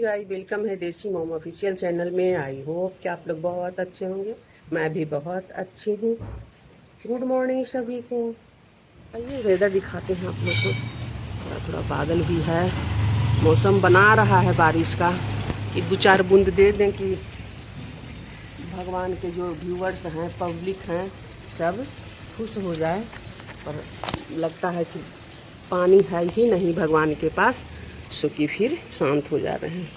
Guys, welcome है देसी mom official channel में। आई होप कि आप लोग बहुत अच्छे होंगे। मैं भी बहुत अच्छी हूँ। गुड मॉर्निंग सभी को। आइए वेदर दिखाते हैं आप लोग को। थोड़ा थोड़ा बादल भी है, मौसम बना रहा है बारिश का। कि दो चार बूंद दे दें कि भगवान के जो व्यूअर्स हैं, पब्लिक हैं, सब खुश हो जाए। पर लगता है कि पानी है ही नहीं भगवान के पास, सो कि फिर शांत हो जा रहे हैं।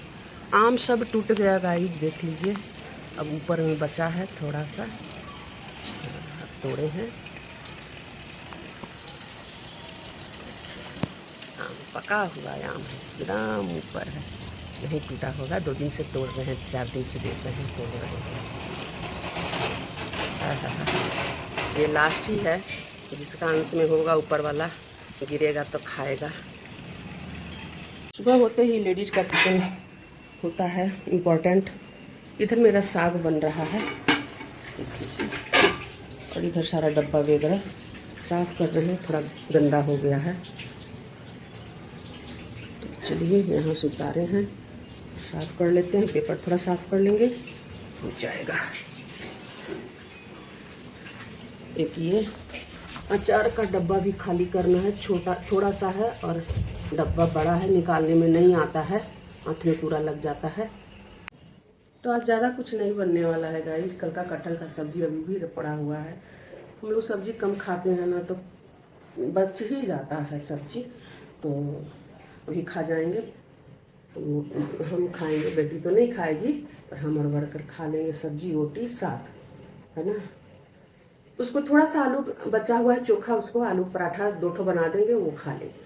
आम सब टूट गया गाइस, देख लीजिए। अब ऊपर में बचा है थोड़ा सा, तोड़े हैं। आम पका हुआ आम है, एकदम ऊपर है, नहीं टूटा होगा। 2 दिन से तोड़ रहे हैं, 4 दिन से देख रहे हैं, तोड़ रहे हैं। ये लास्ट ही है, जिसका अंश में होगा ऊपर वाला, गिरेगा तो खाएगा। सुबह होते ही लेडीज का किचन होता है इम्पोर्टेंट। इधर मेरा साग बन रहा है और इधर सारा डब्बा वगैरह साफ कर रहे हैं, थोड़ा गंदा हो गया है। तो चलिए यहाँ से उतारे हैं, साफ कर लेते हैं। पेपर थोड़ा साफ कर लेंगे, हो जाएगा। एक ये अचार का डब्बा भी खाली करना है, छोटा थोड़ा सा है और डब्बा बड़ा है, निकालने में नहीं आता है, हाथ में पूरा लग जाता है। तो आज ज़्यादा कुछ नहीं बनने वाला है गाइस। कल का कटहल का सब्जी अभी भी पड़ा हुआ है। हम लोग सब्जी कम खाते हैं ना, तो बच ही जाता है सब्जी, तो अभी खा जाएंगे। तो हम खाएंगे, बेटी तो नहीं खाएगी, पर हम और वर्कर खा लेंगे सब्जी, रोटी, साग, है ना। उसको थोड़ा सा आलू बचा हुआ है चोखा, उसको आलू पराठा 2 ठो बना देंगे, वो खा लेंगे।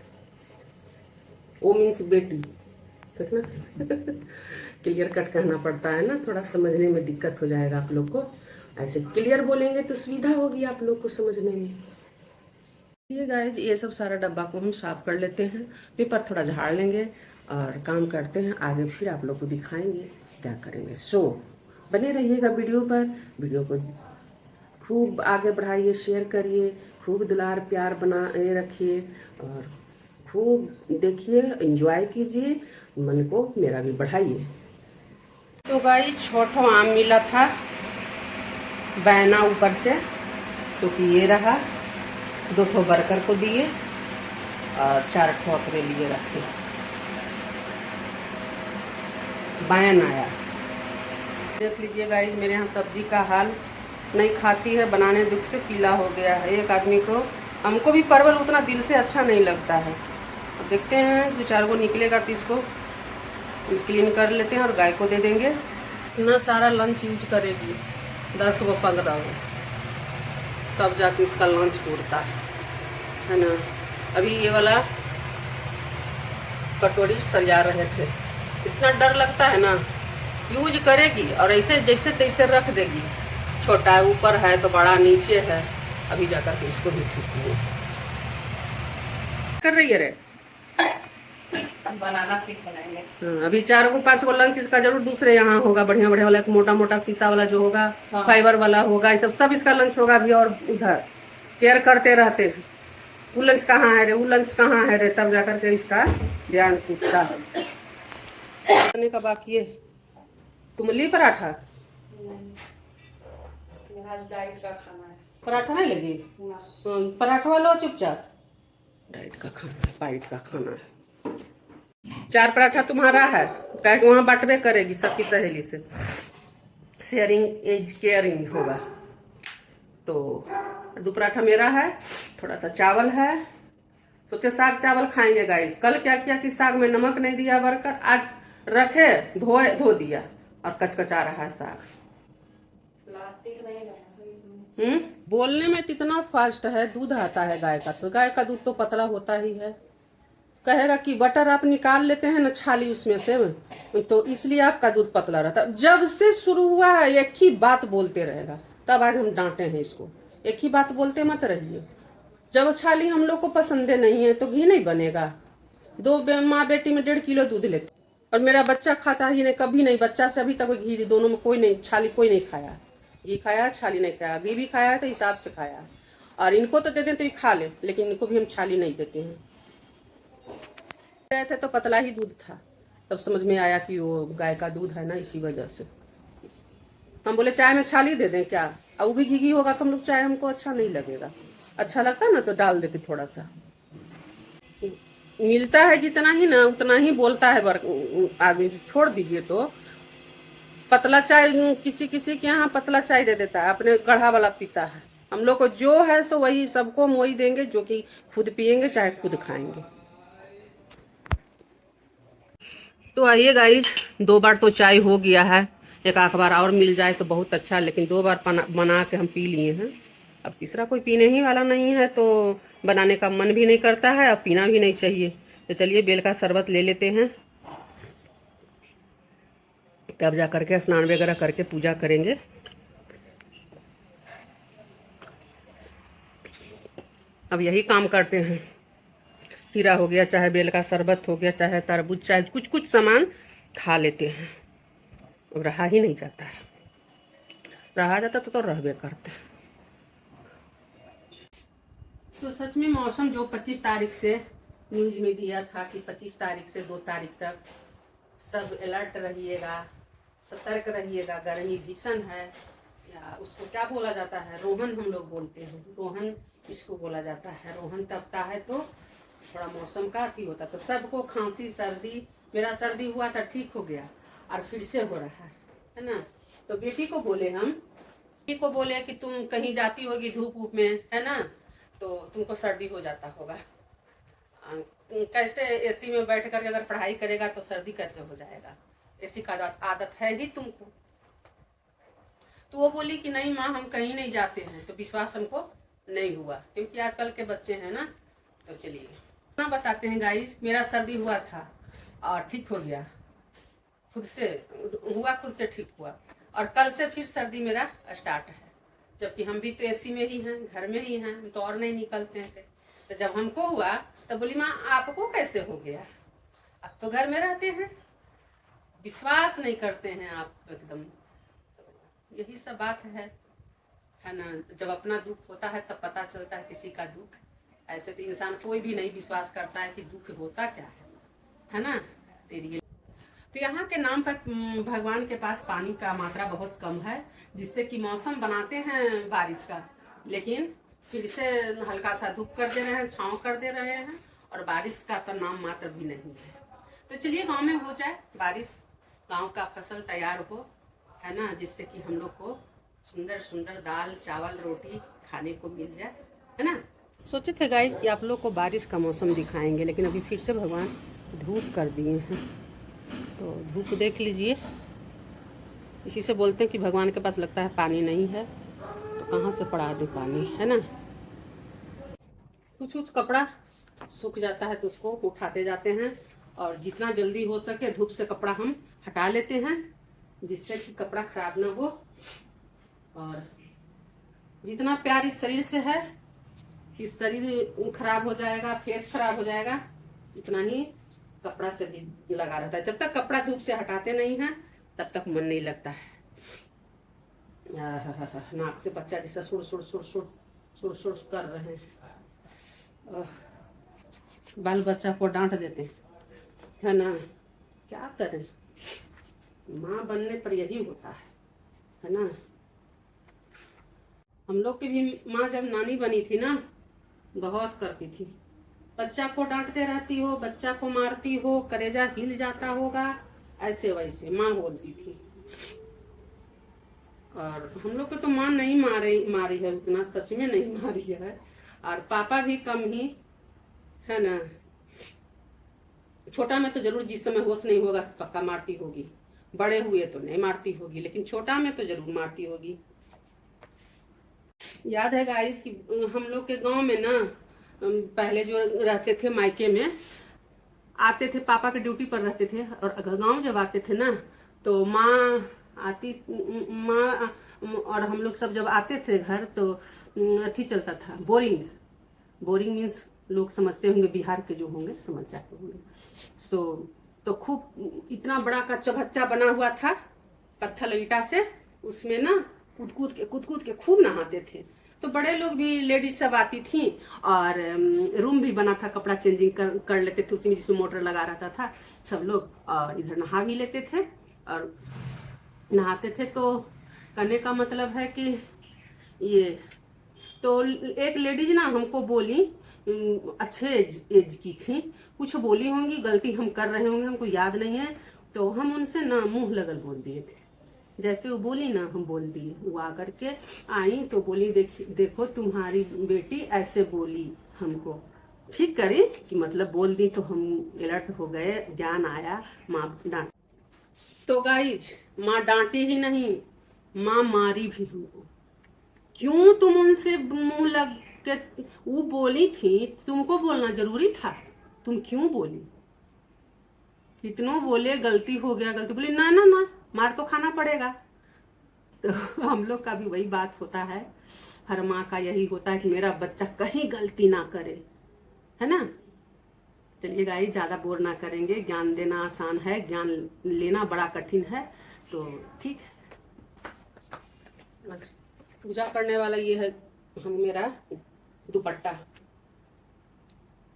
वो मीन्स बेटी, ठीक ना। क्लियर कट कहना पड़ता है ना, थोड़ा समझने में दिक्कत हो जाएगा आप लोग को। ऐसे क्लियर बोलेंगे तो सुविधा होगी आप लोग को समझने में। ये गाइस, ये सब सारा डब्बा को हम साफ कर लेते हैं, पेपर थोड़ा झाड़ लेंगे और काम करते हैं आगे। फिर आप लोग को दिखाएंगे क्या करेंगे। सो बने रहिएगा वीडियो पर। वीडियो को खूब आगे बढ़ाइए, शेयर करिए, खूब दुलार प्यार बनाए रखिए और खूब देखिए, एंजॉय कीजिए, मन को मेरा भी बढ़ाइए। तो गाइस, 6 ठो आम मिला था बैना ऊपर से, सो कि ये रहा। 2 ठो वर्कर को दिए और 4 ठो अपने लिए रखे। बैन आया, देख लीजिए गाइस। मेरे यहाँ सब्जी का हाल नहीं खाती है, बनाने दुख से पीला हो गया है एक आदमी को। हमको भी परवल उतना दिल से अच्छा नहीं लगता है। तो देखते हैं 2-4 को निकलेगा तो इसको क्लीन कर लेते हैं और गाय को दे देंगे। इतना सारा लंच यूज करेगी, 10 को 15 को, तब जाके इसका लंच पूरता है ना। अभी ये वाला कटोरी सरिया रहे थे, इतना डर लगता है ना। यूज करेगी और ऐसे जैसे तैसे रख देगी। छोटा ऊपर है तो बड़ा नीचे है। अभी जाकर के इसको भी ठीक किए कर रही है रे। बनाना स्टिक बनाएंगे। हाँ, अभी 4 को 5 को लंच इसका जरूर दूसरे यहाँ होगा, बढ़िया बढ़िया वाला, एक मोटा मोटा शीशा वाला जो होगा, हाँ। फाइबर वाला होगा, ये सब इसका लंच होगा अभी। और उधर केयर करते रहते हैं, वो लंच कहाँ है रे, वो लंच कहाँ है रे, तब जाकर के इसका ध्यान टूटता है। खाने का बाकी है। तुम ली पराठा? आज डाइट का खाना है। पराठा नहीं लगी? पराठा वाला चुपचाप। डाइट का खाना है, पाइट का खाना है। 4 पराठा तुम्हारा है, क्या वहाँ बांटवे करेगी सबकी सहेली से। शेयरिंग इज केयरिंग होगा। तो 2 पराठा मेरा है, थोड़ा सा चावल है। सोचे साग चावल खाएंगे गाइस। कल क्या किया कि साग में नमक नहीं दिया वर्कर, आज रखे धो दिया और कचकचा रहा है साग। प्लास्टिक नहीं है। बोलने में कितना फास्ट है। दूध आता है गाय का, तो गाय का दूध तो पतला होता ही है। कहेगा कि बटर आप निकाल लेते हैं ना छाली उसमें से, तो इसलिए आपका दूध पतला रहता है। जब से शुरू हुआ है एक ही बात बोलते रहेगा, तब आज हम डांटे हैं इसको। एक ही बात बोलते मत रहिए। जब छाली हम लोग को पसंद नहीं है तो घी नहीं बनेगा। 2 माँ बेटी में 1.5 किलो दूध लेते, और मेरा बच्चा खाता ही नहीं, कभी नहीं। बच्चा से अभी तक घी दोनों में कोई नहीं, छाली कोई नहीं खाया। घी खाया, छाली नहीं खाया। घी भी खाया है तो हिसाब से खाया। और इनको तो देते तो ये खा ले, लेकिन इनको भी हम छाली नहीं देते हैं। गए थे तो पतला ही दूध था, तब समझ में आया कि वो गाय का दूध है ना, इसी वजह से। हम बोले चाय में छाली दे दें क्या, और वो भी घी होगा तो हम लोग चाय हमको अच्छा नहीं लगेगा, अच्छा लगता ना तो डाल देते थोड़ा सा। मिलता है जितना ही ना उतना ही बोलता है आदमी, छोड़ दीजिए। तो पतला चाय किसी किसी के यहाँ पतला चाय दे देता है, अपने गढ़ा वाला पीता है। हम लोग को जो है सो वही, सबको हम वही देंगे जो कि खुद पियेंगे चाहे खुद खाएंगे। तो आइए गाइज, 2 बार तो चाय हो गया है, एक आध बार और मिल जाए तो बहुत अच्छा, लेकिन 2 बार बना के हम पी लिए हैं। अब तीसरा कोई पीने ही वाला नहीं है तो बनाने का मन भी नहीं करता है, अब पीना भी नहीं चाहिए। तो चलिए बेल का शरबत ले लेते हैं, तब जा करके स्नान वगैरह करके पूजा करेंगे। अब यही काम करते हैं, खीरा हो गया, चाहे बेल का शरबत हो गया, चाहे तरबूज, चाहे कुछ कुछ सामान खा लेते हैं। अब रहा ही नहीं जाता है, रहा जाता तो रहबे करते। तो सच में मौसम जो 25 तारीख से न्यूज में दिया था कि 25 तारीख से 2 तारीख तक सब अलर्ट रहिएगा, सतर्क रहिएगा, गर्मी भीषण है, या उसको क्या बोला जाता है, रोहन हम लोग बोलते हैं, रोहन इसको बोला जाता है। रोहन तपता है तो थोड़ा मौसम का अति होता, तो सबको खांसी सर्दी, मेरा सर्दी हुआ था ठीक हो गया और फिर से हो रहा है ना। तो बेटी को बोले हम, बेटी को बोले कि तुम कहीं जाती होगी धूप वूप में, है ना, तो तुमको सर्दी हो जाता होगा। कैसे एसी में बैठ कर अगर पढ़ाई करेगा तो सर्दी कैसे हो जाएगा, एसी का आदत है ही तुमको। तो वो बोली कि नहीं माँ हम कहीं नहीं जाते हैं, तो विश्वास हमको नहीं हुआ, क्योंकि आजकल के बच्चे हैं ना। तो चलिए ना बताते हैं गाइस, मेरा सर्दी हुआ था और ठीक हो गया, खुद से हुआ, खुद से ठीक हुआ, और कल से फिर सर्दी मेरा स्टार्ट है, जबकि हम भी तो एसी में ही हैं, घर में ही हैं, हम तो और नहीं निकलते हैं। तो जब हमको हुआ तो बोली माँ आपको कैसे हो गया, अब तो घर में रहते हैं, विश्वास नहीं करते हैं आप एकदम। यही सब बात है ना। जब अपना दुख होता है तब पता चलता है किसी का दुख, ऐसे तो इंसान कोई भी नहीं विश्वास करता है कि दुख होता क्या है ना। तो यहाँ के नाम पर भगवान के पास पानी का मात्रा बहुत कम है, जिससे कि मौसम बनाते हैं बारिश का, लेकिन फिर से हल्का सा धूप कर दे रहे हैं, छाँव कर दे रहे हैं, और बारिश का तो नाम मात्र भी नहीं है। तो चलिए गांव में हो जाए बारिश, गांव का फसल तैयार हो, है ना, जिससे कि हम लोग को सुंदर सुंदर दाल चावल रोटी खाने को मिल जाए, है ना। सोचे थे गाइस कि आप लोग को बारिश का मौसम दिखाएंगे, लेकिन अभी फिर से भगवान धूप कर दिए हैं। तो धूप देख लीजिए, इसी से बोलते हैं कि भगवान के पास लगता है पानी नहीं है, तो कहाँ से पड़ा दे पानी, है ना। कुछ कुछ कपड़ा सूख जाता है तो उसको उठाते जाते हैं, और जितना जल्दी हो सके धूप से कपड़ा हम हटा लेते हैं, जिससे कि कपड़ा खराब ना हो। और जितना प्यार इस शरीर से है, इस शरीर खराब हो जाएगा, फेस खराब हो जाएगा, इतना ही कपड़ा से भी लगा रहता है। जब तक कपड़ा धूप से हटाते नहीं हैं तब तक मन नहीं लगता है। नाक से बच्चा जैसा सुड़ सुड़ सुड़ सुड़ सुड़ सुड़ कर रहे हैं, बाल बच्चा को डांट देते हैं, है ना, क्या करें, माँ बनने पर यही होता है ना। हम लोग की भी माँ जब नानी बनी थी ना, बहुत करती थी, बच्चा को डांटते रहती हो, बच्चा को मारती हो, कलेजा हिल जाता होगा, ऐसे वैसे माँ बोलती थी। और हम लोग को तो माँ नहीं मारी है उतना, सच में नहीं मारी है, और पापा भी कम ही, है ना। छोटा में तो जरूर जिस समय होश नहीं होगा पक्का मारती होगी, बड़े हुए तो नहीं मारती होगी, लेकिन छोटा में तो जरूर मारती होगी। याद है गाइस कि हम लोग के गांव में ना, पहले जो रहते थे मायके में, आते थे, पापा के ड्यूटी पर रहते थे, और गांव जब आते थे ना तो माँ आती, माँ और हम लोग सब जब आते थे घर तो अथी चलता था, बोरिंग। बोरिंग मीन्स लोग समझते होंगे, बिहार के जो होंगे समझ जाते होंगे। तो खूब इतना बड़ा का चौबच्चा बना हुआ था पत्थर ईटा से, उसमें ना कूद कूद के खूब नहाते थे, तो बड़े लोग भी, लेडीज सब आती थी, और रूम भी बना था, कपड़ा चेंजिंग कर लेते थे उसी में, जिसमें मोटर लगा रहता था सब लोग, और इधर नहा भी लेते थे और नहाते थे। तो कहने का मतलब है कि ये, तो एक लेडीज ना हमको बोली, अच्छे एज की थी, कुछ बोली होंगी, गलती हम कर रहे होंगे, हमको याद नहीं है, तो हम उनसे ना मुंह लगल बोल दिए थे। जैसे वो बोली ना हम बोल दिए। वो आकर के आई तो बोली, देखो तुम्हारी बेटी ऐसे बोली हमको। ठीक करी कि मतलब बोल दी, तो हम अलर्ट हो गए, ज्ञान आया, माँ डांट। तो गाइज, माँ डांटी ही नहीं, माँ मारी भी हमको। क्यों तुम उनसे मुंह लग के, वो बोली थी, तुमको बोलना जरूरी था, तुम क्यों बोली? कितनों बोले गलती हो गया, गलती, बोली ना ना ना, मार तो खाना पड़ेगा। तो हम लोग का भी वही बात होता है, हर माँ का यही होता है कि मेरा बच्चा कहीं गलती ना करे, है ना। चलिए गाइस, ज़्यादा बोर ना करेंगे, ज्ञान देना आसान है, ज्ञान लेना बड़ा कठिन है। तो ठीक है, पूजा करने वाला ये है मेरा दुपट्टा।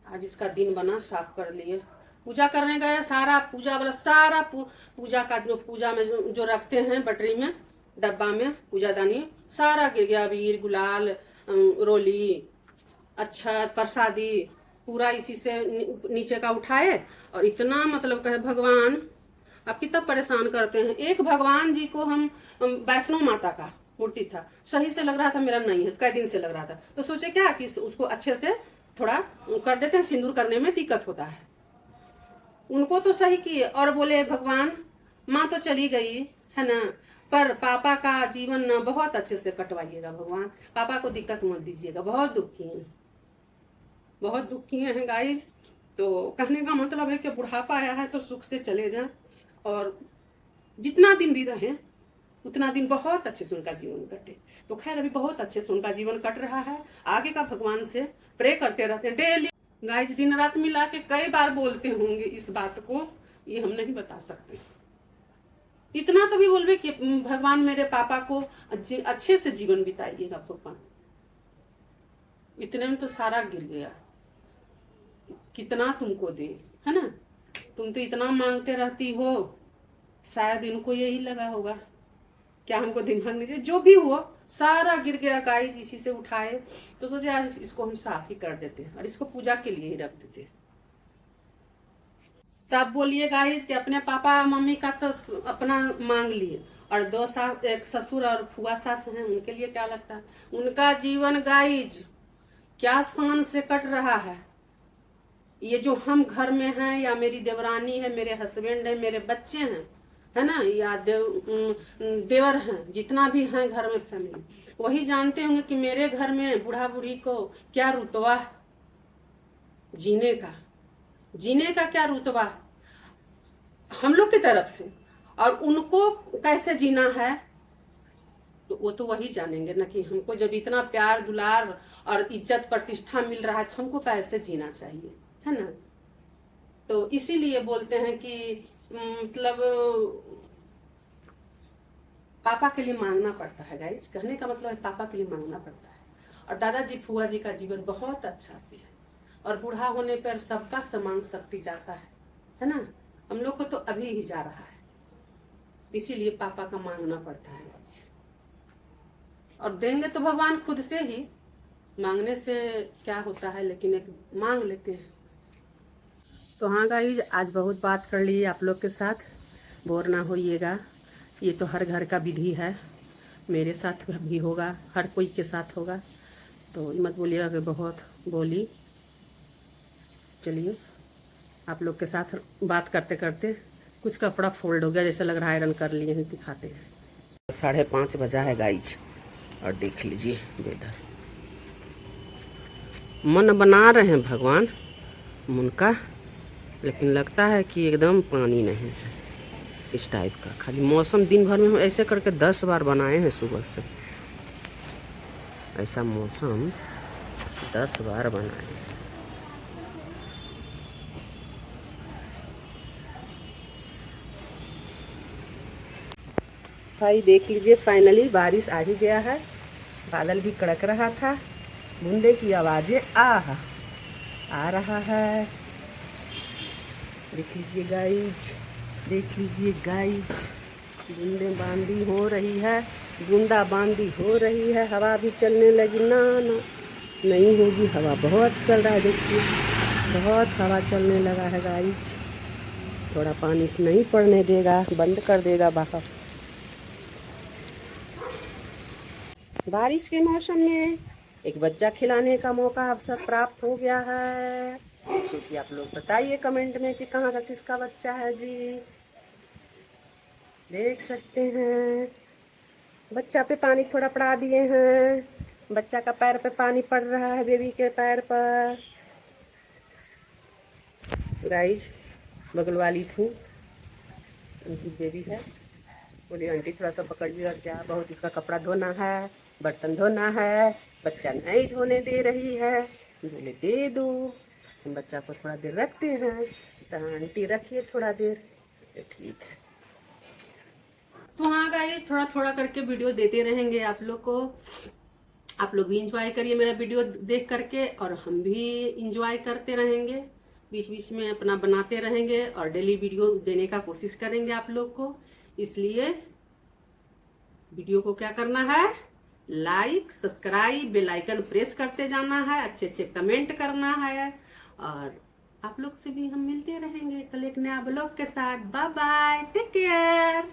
आज इसका दिन बना, साफ कर लिए, पूजा करने गए, सारा पूजा वाला सारा पूजा का जो पूजा में जो रखते हैं बटरी में, डब्बा में, पूजादानी सारा गिर गया, अबीर, गुलाल, रोली, अक्षत, प्रसादी, पूरा इसी से नीचे का उठाए। और इतना मतलब कहे भगवान आप कितना परेशान करते हैं। एक भगवान जी को हम वैष्णो माता का मूर्ति था, सही से लग रहा था, मेरा नहीं है, कई दिन से लग रहा था, तो सोचे क्या कि उसको अच्छे से थोड़ा कर देते हैं, सिंदूर करने में दिक्कत होता है। उनको तो सही किए और बोले भगवान, माँ तो चली गई है ना, पर पापा का जीवन ना बहुत अच्छे से कटवाइएगा भगवान, पापा को दिक्कत मत दीजिएगा, बहुत दुखी हैं, बहुत दुखी हैं गाइज। तो कहने का मतलब है कि बुढ़ापा आया है तो सुख से चले जाएं, और जितना दिन भी रहे उतना दिन बहुत अच्छे से उनका जीवन कटे। तो खैर अभी बहुत अच्छे से उनका जीवन कट रहा है, आगे का भगवान से प्रे करते रहते हैं डेली गाइज, दिन रात मिला के कई बार बोलते होंगे इस बात को, ये हम नहीं बता सकते। इतना तो भी बोलबे कि भगवान मेरे पापा को अच्छे से जीवन बिताइएगा भगवान। इतने में तो सारा गिर गया, कितना तुमको दे, है ना, तुम तो इतना मांगते रहती हो, शायद इनको यही लगा होगा क्या हमको दिमाग नहीं चाहिए, जो भी हो सारा गिर गया गाइस, इसी से उठाए। तो सोचे आज इसको हम साफ ही कर देते हैं और इसको पूजा के लिए ही रख देते हैं। तब बोलिए गाइस कि अपने पापा मम्मी का तो अपना मांग लिए, और दो सास, एक ससुर और फुआ सास हैं, उनके लिए क्या लगता है, उनका जीवन गाइज क्या शान से कट रहा है। ये जो हम घर में हैं, या मेरी देवरानी है, मेरे हस्बैंड है, मेरे बच्चे हैं, है ना, या देवर हैं, जितना भी हैं घर में फैमिली, वही जानते होंगे कि मेरे घर में बूढ़ा बूढ़ी को क्या रुतबा, जीने का क्या रुतबा हम लोग की तरफ से, और उनको कैसे जीना है, तो वो तो वही जानेंगे ना, कि हमको जब इतना प्यार दुलार और इज्जत प्रतिष्ठा मिल रहा है तो हमको कैसे जीना चाहिए, है ना। तो इसीलिए बोलते हैं कि मतलब पापा के लिए मांगना पड़ता है गाइस, कहने का मतलब है पापा के लिए मांगना पड़ता है। और दादाजी फुआ जी का जीवन बहुत अच्छा से है, और बूढ़ा होने पर सबका समान शक्ति जाता है ना, हम लोग को तो अभी ही जा रहा है, इसीलिए पापा का मांगना पड़ता है गाइस। और देंगे तो भगवान खुद से ही, मांगने से क्या होता है, लेकिन एक मांग लेते हैं। तो हाँ गाइज, आज बहुत बात कर ली आप लोग के साथ, बोर ना होइएगा, ये तो हर घर का विधि है, मेरे साथ भी होगा, हर कोई के साथ होगा, तो मत बोलिएगा कि बहुत बोली। चलिए, आप लोग के साथ बात करते करते कुछ कपड़ा फोल्ड हो गया, जैसे लग रहा है आयरन कर लिए हैं, दिखाते हैं। 5:30 बजा है गाइज, और देख लीजिए वेदर, मन बना रहे हैं भगवान उनका, लेकिन लगता है कि एकदम पानी नहीं है इस टाइप का। खाली मौसम दिन भर में हम ऐसे करके 10 बार बनाए हैं सुबह से, ऐसा मौसम 10 बार बनाए हैं। भाई देख लीजिए, फाइनली बारिश आ ही गया है, बादल भी कड़क रहा था, बूंदे की आवाज़ें आ रहा है। देख लीजिए गाइज, देख लीजिए गाइज, बूंदे बांदी हो रही है, बूंदा बांदी हो रही है। हवा भी चलने लगी। ना ना नहीं होगी, हवा बहुत चल रहा है। देखिए बहुत हवा चलने लगा है गाइज। थोड़ा पानी नहीं पड़ने देगा, बंद कर देगा बाहर। बारिश के मौसम में एक बच्चा खिलाने का मौका अवसर प्राप्त हो गया है। तो कि आप लोग बताइए कमेंट में कि कहाँ का किसका बच्चा है जी। देख सकते हैं बच्चा पे पानी थोड़ा पड़ा दिए हैं। बच्चा का पैर पे पानी पड़ रहा है, बेबी के पैर पर। गाइज बगल वाली थी, उनकी बेबी है, बोली आंटी थोड़ा सा पकड़िएगा क्या, बहुत इसका कपड़ा धोना है, बर्तन धोना है, बच्चा नहीं धोने दे रही है। बोले दे दो, हम बच्चा को थोड़ा देर रखते हैं। तो आंटी रखिए थोड़ा देर। ठीक है। तो हाँ गाइस, थोड़ा थोड़ा करके वीडियो देते रहेंगे आप लोग को। आप लोग भी इंजॉय करिए मेरा वीडियो देख करके, और हम भी इंजॉय करते रहेंगे। बीच बीच में अपना बनाते रहेंगे और डेली वीडियो देने का कोशिश करेंगे आप लोग को। इसलिए वीडियो को क्या करना है, like subscribe bell icon press करते जाना है, अच्छे अच्छे कमेंट करना है। और आप लोग से भी हम मिलते रहेंगे कल एक नया ब्लॉग के साथ। Bye bye, take care.